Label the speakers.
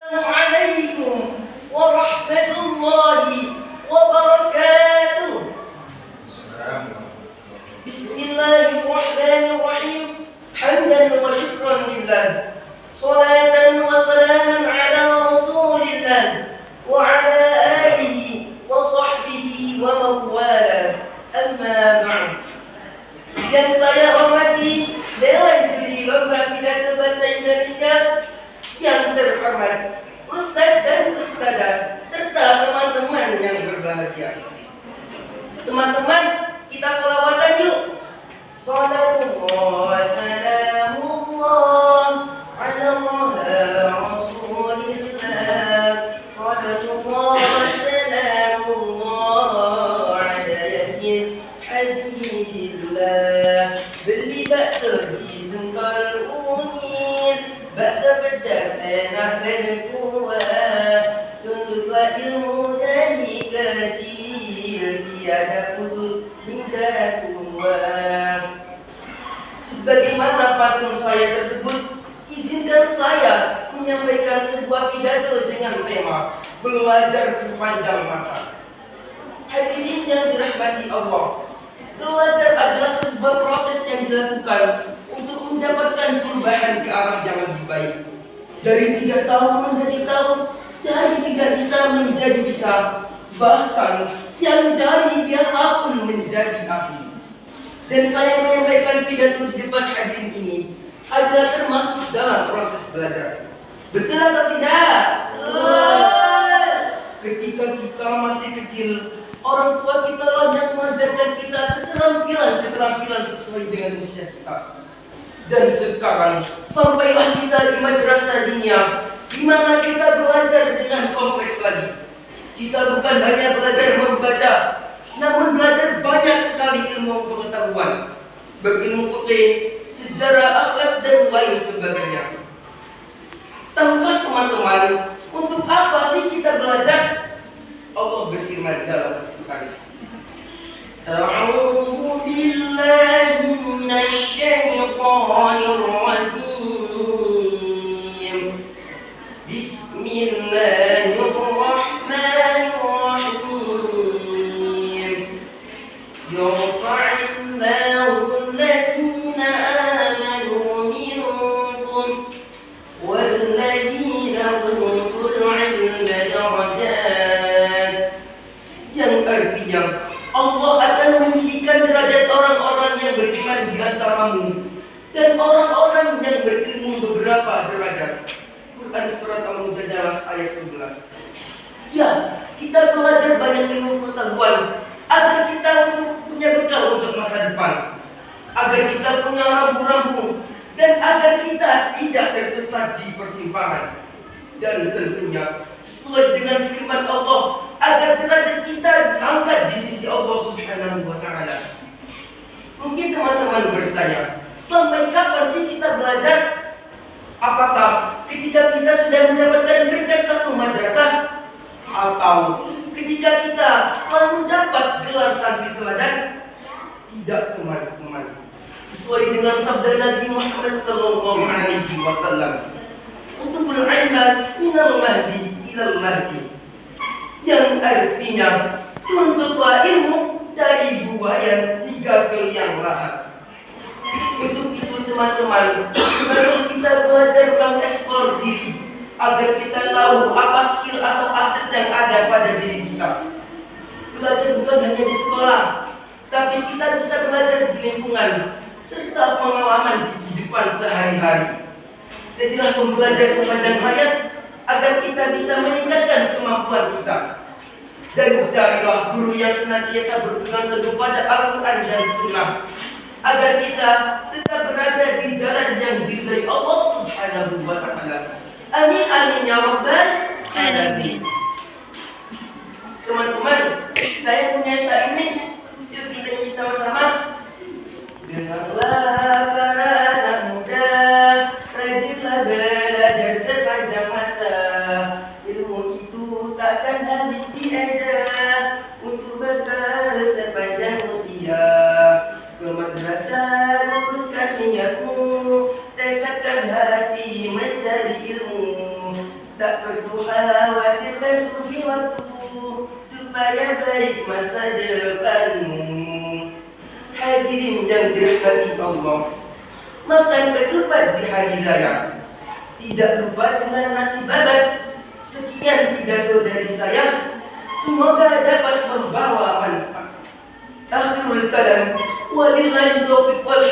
Speaker 1: Assalamualaikum warahmatullahi wabarakatuh. Bismillahirrahmanirrahim. Hamdan wa syukran lillah. Salatan wa salaman ala rasulillah wa ala alihi wa sahbihi wa mawala. Amma ba'd. Yang saya hormati Dewan Juri Lomba Pidato Bahasa Indonesia yang terhormat, Ustadz dan Ustadzah, serta teman-teman yang berbahagia. Teman-teman, kita sholawatan yuk. Salatullah salamullah ala rasulillah. Salatullah salamullah ala yasin habibillah. Beli bakso di Tunggal Unir, bakso pedas enak dan kuat. Tuntutlah ilmu dari kecil, tiada putus hingga tua. Sebagaimana pantun saya tersebut, izinkan saya menyampaikan sebuah pidato dengan tema belajar sepanjang masa. Hadirin yang dirahmati Allah, belajar adalah sebuah proses yang dilakukan untuk mendapatkan perubahan ke arah yang lebih baik. Dari tidak tahu menjadi tahu, dari tidak bisa menjadi bisa, bahkan yang dari biasa pun menjadi ahli. Dan saya menyampaikan pidato di depan hadirin ini adalah termasuk dalam proses belajar. Betul atau tidak? Betul. Ketika kita masih kecil, orang tua kita lah yang mengajarkan kita keterampilan sesuai dengan usia kita. Dan sekarang sampailah kita di madrasah diniyah, di mana kita belajar dengan kompleks lagi. Kita bukan hanya belajar membaca, namun belajar banyak sekali ilmu pengetahuan, berilmu fikih, sejarah, akhlak dan lain sebagainya. Tahukah teman-teman, untuk apa sih kita belajar? Allah berfirman dalam Al-Quran, A'udzu billahi minasy syaithanir rajim. Bismillahirrahmanirrahim. Yarfa'illahu alladhina amanu minkum walladzina utul 'ilma darajat. Yang artinya Allah akan meninggikan derajat orang-orang yang beriman di antaramu dan orang-orang yang berilmu beberapa derajat. Quran surat Al-Mujadalah ayat 11. Ya, kita belajar banyak ilmu pengetahuan agar kita punya bekal untuk masa depan, agar kita punya rambu-rambu, dan agar kita tidak tersesat di persimpangan. Dan tentunya sesuai dengan firman Allah, agar derajat kita diangkat di sisi Allah Subhanahu wa Ta'ala. Mungkin teman-teman bertanya, sampai kapan sih kita belajar? Apakah ketika kita sudah mendapatkan peringkat satu madrasah, atau ketika kita telah mendapat gelar santri teladan? Tidak, teman-teman. Sesuai dengan sabda Nabi Muhammad SAW, untuk berilmu minal mahdi ilal lahdi, yang artinya tuntutlah ilmu dari buayan hingga ke liang lahat. Untuk itu teman-teman, mari kita belajar mengeksplor diri agar kita tahu apa skill atau aset yang ada pada diri kita. Belajar bukan hanya di sekolah, tapi kita bisa belajar di lingkungan serta pengalaman di kehidupan sehari-hari. Jadilah pembelajar sepanjang hayat agar kita bisa meningkatkan kemampuan kita. Dan carilah guru yang senantiasa berpegang teguh pada Al-Quran dan Sunnah, agar kita tetap berada di jalan yang diridhai Allah Subhanahu wa Ta'ala. Amin amin ya rabbal alamin. Teman-teman, saya punya syair ini, yuk kita nyanyi sama-sama. Dengarlah para anak muda, rajinlah belajar sepanjang masa. Ilmu itu takkan habis diajar, untuk bekal sepanjang usia. Ke madrasah luruskan niatmu, tekadkan hati mencari ilmu. Tak perlu khawatirkan rugi waktu, supaya baik masa depanmu. Hadirin yang dirahmati Allah, makan ketupat di hari raya. Tidak lupa dengan nasi babat. Sekian pidato dari saya, semoga dapat membawa manfaat. Akhirul kalam, wabillahi taufiq wal